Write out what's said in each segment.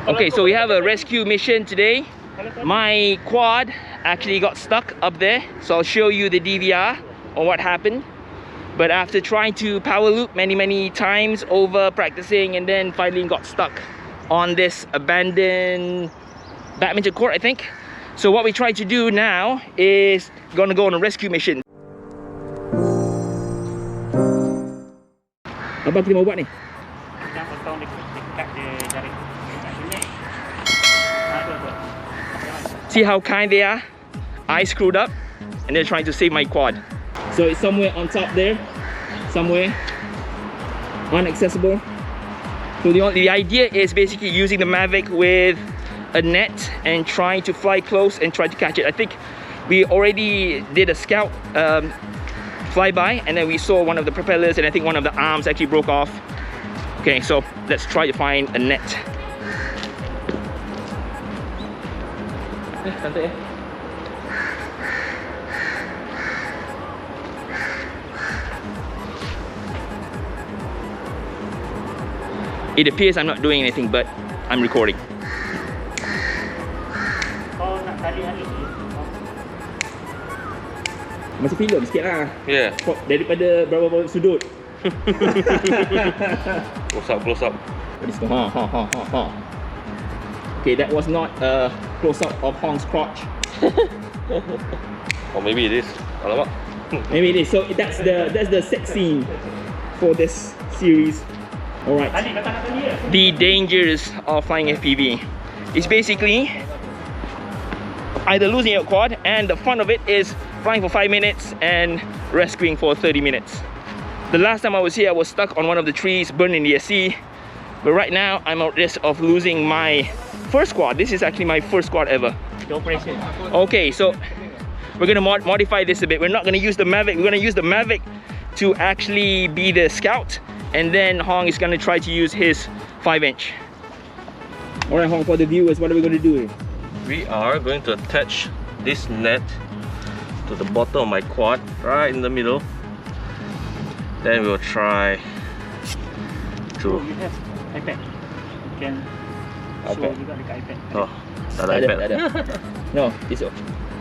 Okay, so we have a rescue mission today. My quad actually got stuck up there, so I'll show you the DVR on what happened. But after trying to power loop many times, over practicing, and then finally got stuck on this abandoned badminton court, I think. So what we try to do now is gonna go on a rescue mission. Apa kita mau buat ni? Kita potong dekat jaring. See how kind they are? I screwed up and they're trying to save my quad. So it's somewhere on top there, somewhere inaccessible. So the idea is basically using the Mavic with a net and trying to fly close and try to catch it. I think we already did a scout flyby, and then we saw one of the propellers, and I think one of the arms actually broke off. Okay, so let's try to find a net. It appears I'm not doing anything, but I'm recording. Oh, nak tali halus ni. Masih film sikit lah. Yeah. Daripada berapa sudut. Close up. Okay, that was not a close-up of Hong's crotch. Or maybe it is. Alamak. Maybe it is. So that's the sex scene for this series. Alright. The dangers of flying FPV is basically either losing your quad, and the fun of it is flying for 5 minutes and rescuing for 30 minutes. The last time I was here, I was stuck on one of the trees, burned in the sea. But right now, I'm at risk of losing my first quad. This is actually my first quad ever. Operation. Okay, so we're gonna modify this a bit. We're not gonna use the Mavic. We're gonna use the Mavic to actually be the scout, and then Hong is gonna try to use his 5-inch. All right, Hong, for the viewers, what are we gonna do? We are going to attach this net to the bottom of my quad, right in the middle. Then we'll try to... Oh, you have iPad. You can show iPad. juga dekat iPad. Oh, tak ada iPad. No, this one.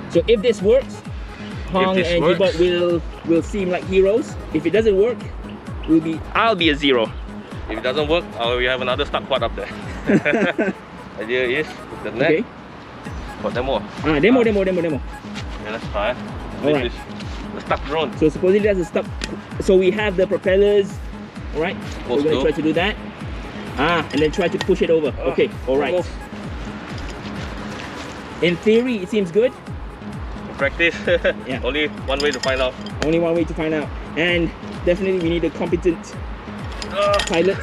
So if this works, Hong and Jibot will seem like heroes. If it doesn't work, I'll be a 0. If it doesn't work, we have another stuck quad up there. Idea is the net. Okay. For demo. Demo. Okay, let's try. Alright. This is the stuck drone. So supposedly that's a stuck. So we have the propellers. Alright. So we're gonna try to do that. And then try to push it over. Okay. Alright. In theory, it seems good. Practice. Yeah. Only one way to find out. Only one way to find out. And definitely we need a competent pilot.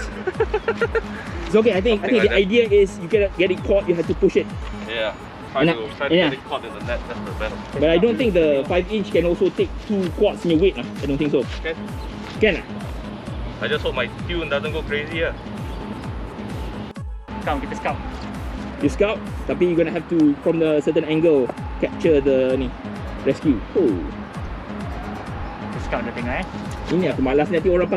It's okay. I think the idea is you get it caught, you have to push it. Yeah. Try to get it caught in the net. That's the best. But I don't think the 5-inch can also take 2 quads in your weight. I don't think so. Okay. Can? I just hope my tune doesn't go crazy. Kita scout. You scout, tapi you're gonna have to, from the certain angle, capture the rescue. Oh. Kita scout dah tengok Ini aku malas nanti orang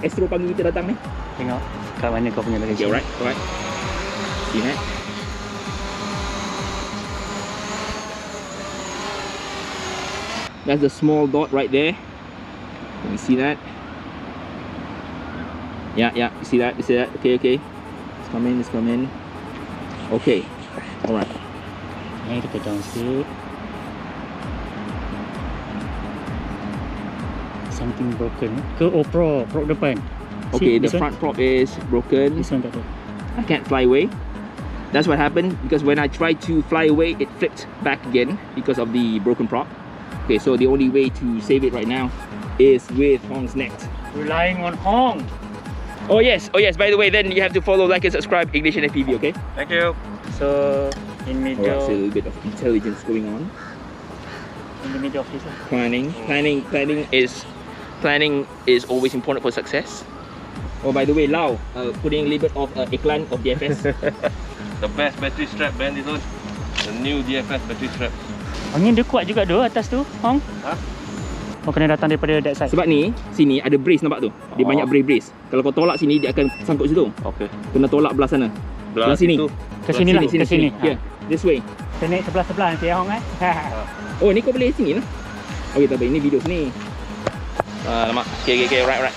Astro panggil kita datang ni. Tengok kat mana kau punya lagi. Okay, alright. See that? That's the small dot right there. Can you see that? Yeah, you see that? Okay. It's coming. Okay, alright. Ni kita down sikit. Something broken. Prop depan. Okay, the front prop is broken. This one tak ada. I can't fly away. That's what happened, because when I tried to fly away, it flipped back again because of the broken prop. Okay, so the only way to save it right now is with Hong's net. Relying on Hong. Oh yes, by the way, then you have to follow, like and subscribe Ingnition Fpv, okay? Thank you. So in middle. Alright, so a little bit of intelligence going on. In the middle of this. Planning is always important for success. Oh, by the way, Lau, putting a little bit of iklan of DFS. The best battery strap, Ben, this one. The new DFS battery strap. Angin dia kuat juga tu atas tu, Hong. Oh, kena datang daripada that side. Sebab ni, sini ada brace, nampak tu? Dia banyak brace. Kalau kau tolak sini, dia akan sangkut situ. Okay. Kena tolak belah sana. sebelah sini. situ. Ke sini lah, ke sini. Here, this way. Kita naik sebelah-sebelah nanti ya Hong Oh, ni kau boleh sini lah. Okay, tak apa, ini video sini. Alamak. Okay, right.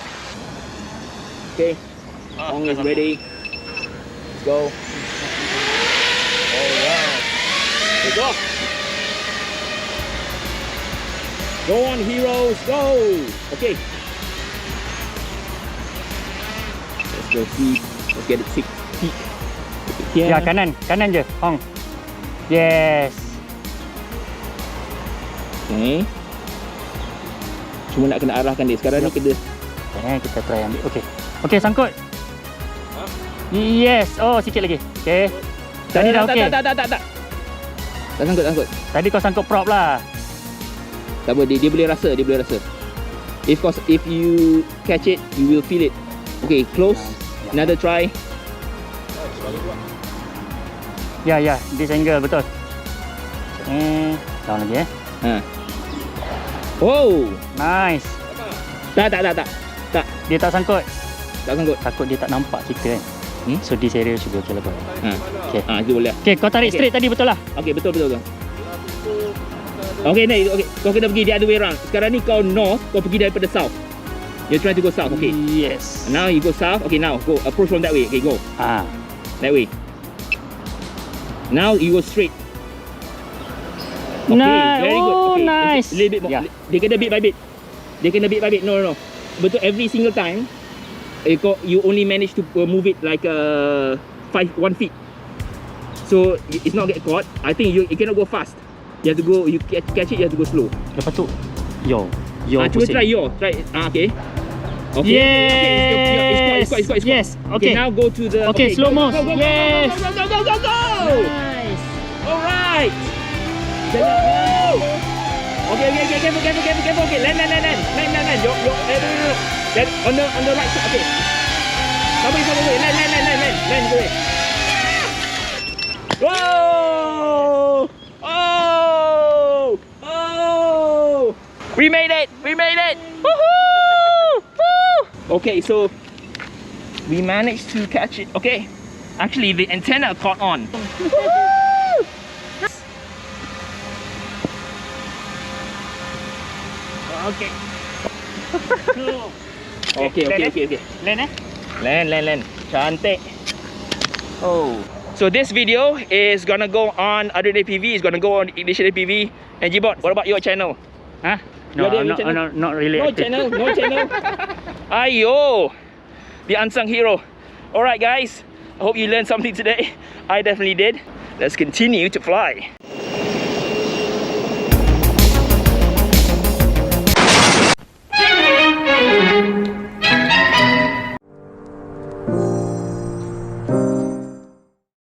Okay, Hong is ready. Let's go. Let's go. Go on, heroes, go. Okay. Let's go see. Let's get it peak. Ya, kanan je Hong. Yes. Okay. Cuma nak kena arahkan dia. Sekarang ni kena. Kita try ambil. Okay, sangkut. Yes. Oh, sikit lagi. Okay. Tadi dah okey. Tak. Tak sangkut. Tadi kau sangkut prop lah. Tak apa, dia boleh rasa, If you catch it, you will feel it. Okay, close. Another try. Ya, this angle betul. Down lagi Oh, Nice. tak. Dia tak sangkut. Tak sangkut. Takut dia tak nampak kita kan. So this area should be okay lah. Okay. Itu boleh. Okay, kau tarik straight tadi betul lah. Okay, betul. Okay, ni, kau kena pergi the other way around. Sekarang ni kau north, kau pergi daripada south. You're trying to go south, okay. Yes. Now you go south. Okay, now go approach from that way. Okay, go. That way. Now you go straight. Okay, very good. Okay, Nice. A little bit more. Dia kena bit by bit. No. Betul, every single time you only manage to move it like 1 feet. So it's not get caught. I think you cannot go fast. You have to go. You catch it. You have to go slow. Lepas tu, yo. Cuba try yo. Try. Okay. Okay. Yes. Okay, it's caught. Yes. Okay. Now go to the. Okay, slow mo. Go. Yes. Go. Nice. Alright. Okay. Careful. Okay, land. Yo. Then on the right side. Okay. Come away. Land. Go away. Whoa! Oh! We made it! Woohoo! Woo! Okay, so we managed to catch it. Okay, actually the antenna caught on. Woohoo! Okay. Okay. Land. Cantik. Oh. So this video is gonna go on IgnitionFPV, it's gonna go on Ingnition Fpv. And Jibot, what about your channel? Huh? No, I'm not really active. No channel. Ayo, the unsung hero. Alright guys, I hope you learned something today. I definitely did. Let's continue to fly.